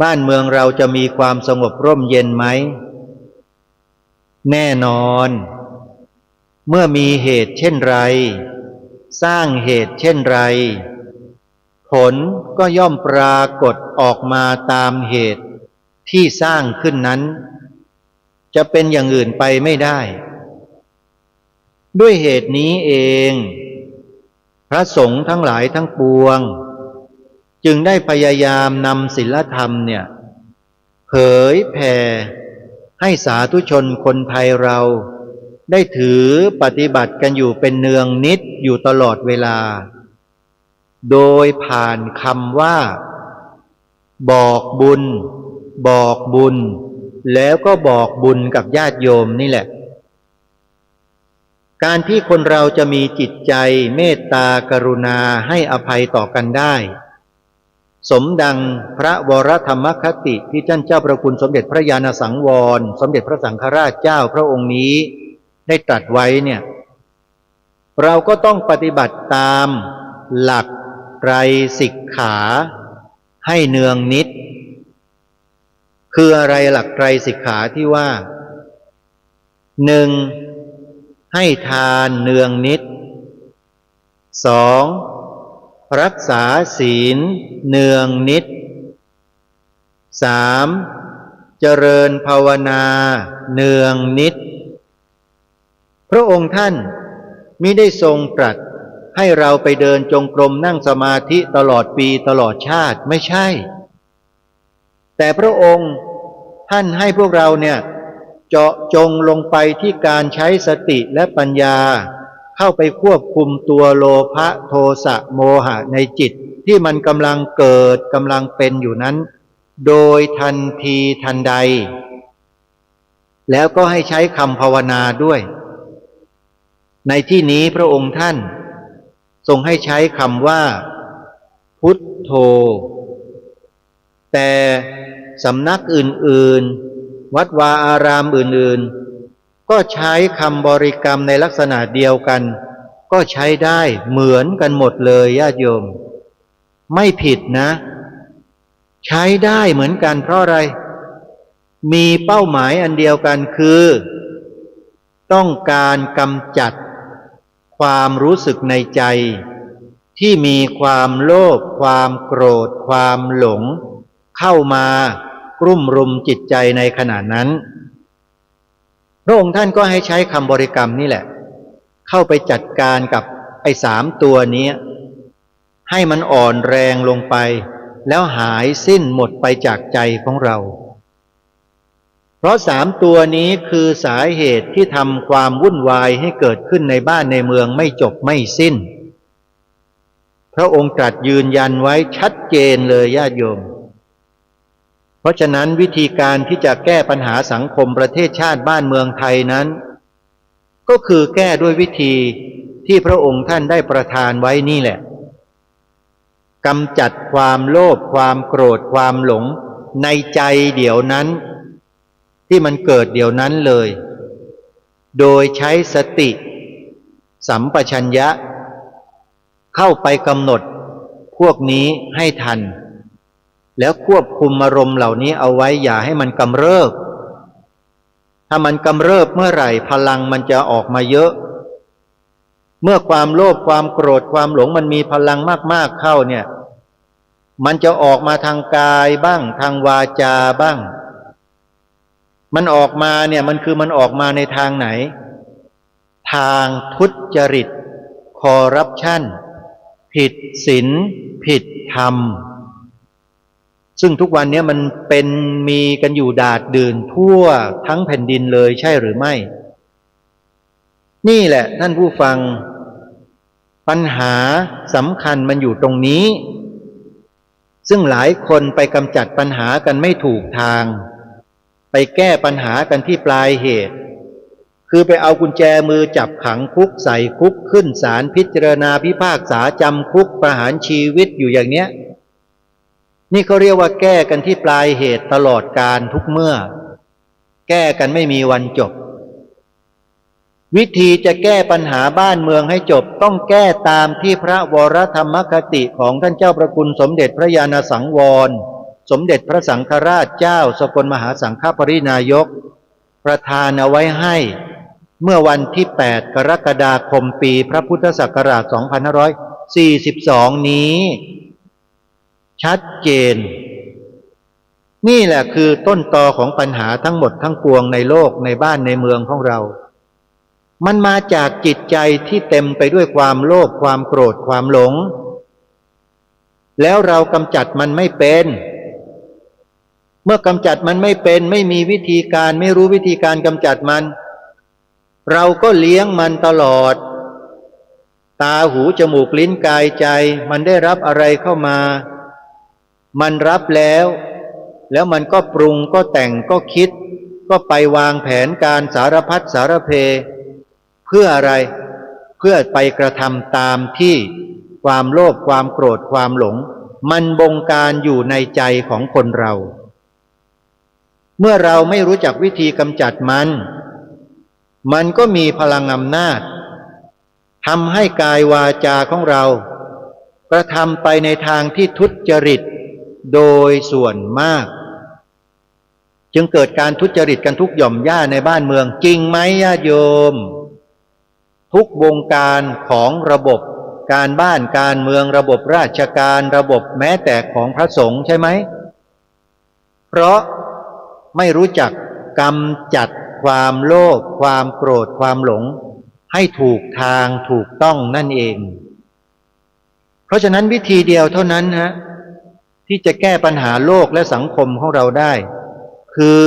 บ้านเมืองเราจะมีความสงบร่มเย็นไหมแน่นอนเมื่อมีเหตุเช่นไรสร้างเหตุเช่นไรผลก็ย่อมปรากฏออกมาตามเหตุที่สร้างขึ้นนั้นจะเป็นอย่างอื่นไปไม่ได้ด้วยเหตุนี้เองพระสงฆ์ทั้งหลายทั้งปวงจึงได้พยายามนำศีลธรรมเนี่ยเผยแผ่ให้สาธุชนคนไทยเราได้ถือปฏิบัติกันอยู่เป็นเนืองนิดอยู่ตลอดเวลาโดยผ่านคำว่าบอกบุญบอกบุญแล้วก็บอกบุญกับญาติโยมนี่แหละการที่คนเราจะมีจิตใจเมตตากรุณาให้อภัยต่อกันได้สมดังพระวรธรรมคติที่ท่านเจ้าประคุณสมเด็จพระญาณสังวรสมเด็จพระสังฆราชเจ้าพระองค์นี้ได้ตรัสไว้เนี่ยเราก็ต้องปฏิบัติตามหลักไตรสิกขาให้เนืองนิด คืออะไรหลักไตรสิกขาที่ว่า 1. ให้ทานเนืองนิด 2. รักษาศีลเนืองนิด 3. เจริญภาวนาเนืองนิดพระองค์ท่านมิได้ทรงตรัสให้เราไปเดินจงกรมนั่งสมาธิตลอดปีตลอดชาติไม่ใช่แต่พระองค์ท่านให้พวกเราเนี่ยเจาะจงลงไปที่การใช้สติและปัญญาเข้าไปควบคุมตัวโลภะโทสะโมหะในจิตที่มันกำลังเกิดกำลังเป็นอยู่นั้นโดยทันทีทันใดแล้วก็ให้ใช้คำภาวนาด้วยในที่นี้พระองค์ท่านทรงให้ใช้คำว่าพุทโธแต่สำนักอื่นๆวัดวาอารามอื่นๆก็ใช้คำบริกรรมในลักษณะเดียวกันก็ใช้ได้เหมือนกันหมดเลยญาติโยมไม่ผิดนะใช้ได้เหมือนกันเพราะอะไรมีเป้าหมายอันเดียวกันคือต้องการกำจัดความรู้สึกในใจที่มีความโลภความโกรธความหลงเข้ามากรุ่มรุมจิตใจในขณะนั้นพระองค์ท่านก็ให้ใช้คำบริกรรมนี่แหละเข้าไปจัดการกับไอ้3 ตัวนี้ให้มันอ่อนแรงลงไปแล้วหายสิ้นหมดไปจากใจของเราเพราะ3 ตัวนี้คือสาเหตุที่ทำความวุ่นวายให้เกิดขึ้นในบ้านในเมืองไม่จบไม่สิ้นพระองค์ตรัสยืนยันไว้ชัดเจนเลยญาติโยมเพราะฉะนั้นวิธีการที่จะแก้ปัญหาสังคมประเทศชาติบ้านเมืองไทยนั้นก็คือแก้ด้วยวิธีที่พระองค์ท่านได้ประทานไว้นี่แหละกำจัดความโลภความโกรธความหลงในใจเดี๋ยวนั้นที่มันเกิดเดี๋ยวนั้นเลยโดยใช้สติสัมปชัญญะเข้าไปกำหนดพวกนี้ให้ทันแล้วควบคุมอารมณ์เหล่านี้เอาไว้อย่าให้มันกำเริบถ้ามันกำเริบเมื่อไหร่พลังมันจะออกมาเยอะเมื่อความโลภความโกรธความหลงมันมีพลังมากๆเข้าเนี่ยมันจะออกมาทางกายบ้างทางวาจาบ้างมันออกมาเนี่ยมันออกมาในทางไหนทางทุจริตคอร์รัปชันผิดศีลผิดธรรมซึ่งทุกวันนี้มันเป็นมีกันอยู่ดาษดื่นทั่วทั้งแผ่นดินเลยใช่หรือไม่นี่แหละท่านผู้ฟังปัญหาสำคัญมันอยู่ตรงนี้ซึ่งหลายคนไปกำจัดปัญหากันไม่ถูกทางไปแก้ปัญหากันที่ปลายเหตุคือไปเอากุญแจมือจับขังคุกใส่คุกขึ้นศาลพิจารณาพิพากษาจำคุกประหารชีวิตอยู่อย่างเนี้ยนี่เขาเรียกว่าแก้กันที่ปลายเหตุตลอดกาลทุกเมื่อแก้กันไม่มีวันจบวิธีจะแก้ปัญหาบ้านเมืองให้จบต้องแก้ตามที่พระวรธรรมคติของท่านเจ้าพระคุณสมเด็จพระญาณสังวรสมเด็จพระสังฆราชเจ้าสกลมหาสังฆปรินายกประทานเอาไว้ให้เมื่อวันที่8 กรกฎาคมปีพระพุทธศักราช 2542 นี้ชัดเจนนี่แหละคือต้นตอของปัญหาทั้งหมดทั้งปวงในโลกในบ้านในเมืองของเรามันมาจากจิตใจที่เต็มไปด้วยความโลภความโกรธความหลงแล้วเรากำจัดมันไม่เป็นเมื่อกำจัดมันไม่เป็นไม่มีวิธีการไม่รู้วิธีการกำจัดมันเราก็เลี้ยงมันตลอดตาหูจมูกลิ้นกายใจมันได้รับอะไรเข้ามามันรับแล้วมันก็ปรุงก็แต่งก็คิดก็ไปวางแผนการสารพัดสารเพเพื่ออะไรเพื่อไปกระทำตามที่ความโลภความโกรธความหลงมันบงการอยู่ในใจของคนเราเมื่อเราไม่รู้จักวิธีกำจัดมันก็มีพลังอำนาจทำให้กายวาจาของเรากระทำไปในทางที่ทุจริตโดยส่วนมาก จึงเกิดการทุจริตกันทุกหย่อมย่าในบ้านเมืองจริงไหมญาติโยมทุกวงการของระบบการบ้านการเมืองระบบราชการระบบแม้แต่ของพระสงฆ์ใช่ไหมเพราะไม่รู้จักกำจัดความโลภความโกรธความหลงให้ถูกทางถูกต้องนั่นเองเพราะฉะนั้นวิธีเดียวเท่านั้นที่จะแก้ปัญหาโลกและสังคมของเราได้คือ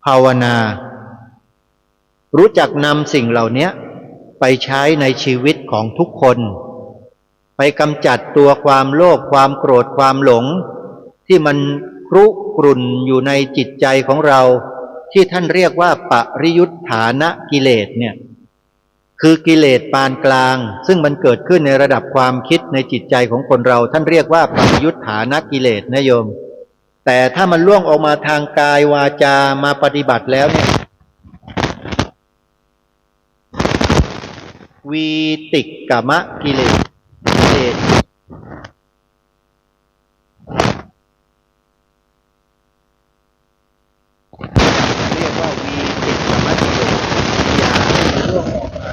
ภาวนารู้จักนำสิ่งเหล่านี้ไปใช้ในชีวิตของทุกคนไปกำจัดตัวความโลภความโกรธความหลงที่มันครุกรุ่นอยู่ในจิตใจของเราที่ท่านเรียกว่าปริยุทธานะกิเลสเนี่ยคือกิเลสปานกลางซึ่งมันเกิดขึ้นในระดับความคิดในจิตใจของคนเราท่านเรียกว่าปริยุทธานะกิเลสนะโยมแต่ถ้ามันล่วงออกมาทางกายวาจามาปฏิบัติแล้วเนี่ยวีติกมะกิเลสเรียกว่าวีติกมะกิเลสอย่าให้มันล่วงออกมา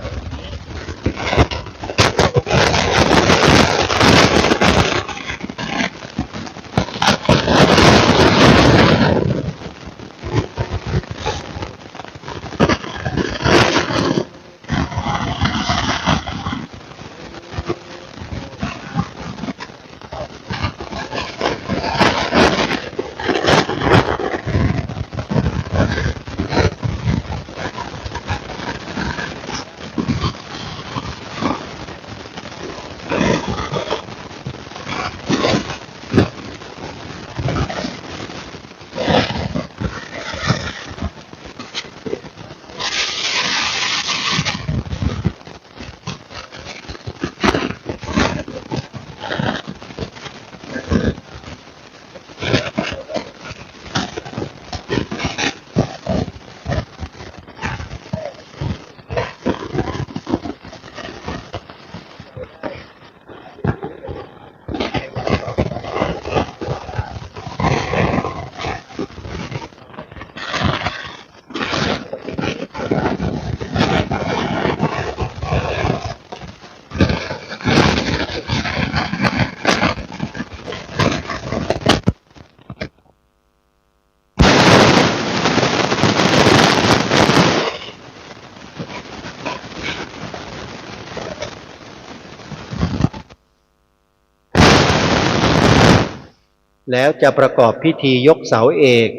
แล้วจะประกอบพิธียกเสาเอก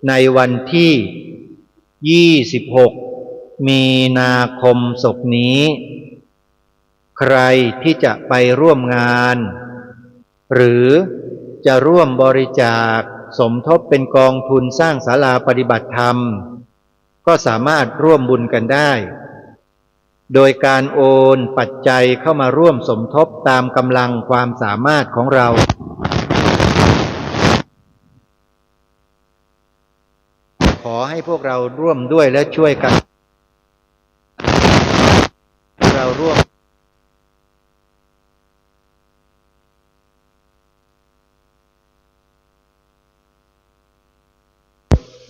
ในวันที่26มีนาคมศกนี้ใครที่จะไปร่วมงานหรือจะร่วมบริจาคสมทบเป็นกองทุนสร้างศาลาปฏิบัติธรรมก็สามารถร่วมบุญกันได้โดยการโอนปัจจัยเข้ามาร่วมสมทบตามกำลังความสามารถของเราขอให้พวกเราร่วมด้วยและช่วยกันเราร่วม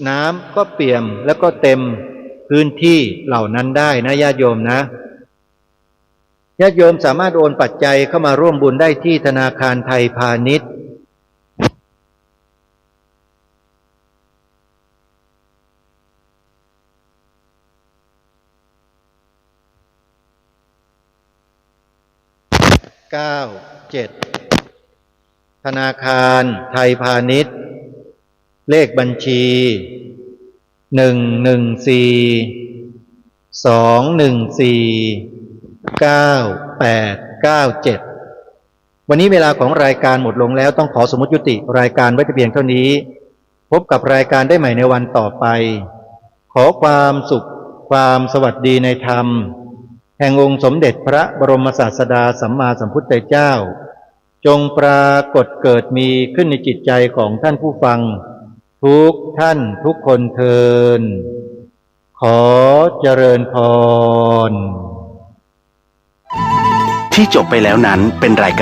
น้ำก็เปี่ยมแล้วก็เต็มพื้นที่เหล่านั้นได้นะญาติโยมนะญาติโยมสามารถโอนปัจจัยเข้ามาร่วมบุญได้ที่ธนาคารไทยพาณิชย์97ธนาคารไทยพาณิชย์เลขบัญชี114-214-9897วันนี้เวลาของรายการหมดลงแล้วต้องขอสมมุติยุติรายการไว้แต่เพียงเท่านี้พบกับรายการได้ใหม่ในวันต่อไปขอความสุขความสวัสดีในธรรมแห่งองค์สมเด็จพระบรมศาสดาสัมมาสัมพุทธเจ้าจงปรากฏเกิดมีขึ้นในจิตใจของท่านผู้ฟังทุกท่านทุกคนเทินขอเจริญพร ที่จบไปแล้วนั้นเป็นรายการ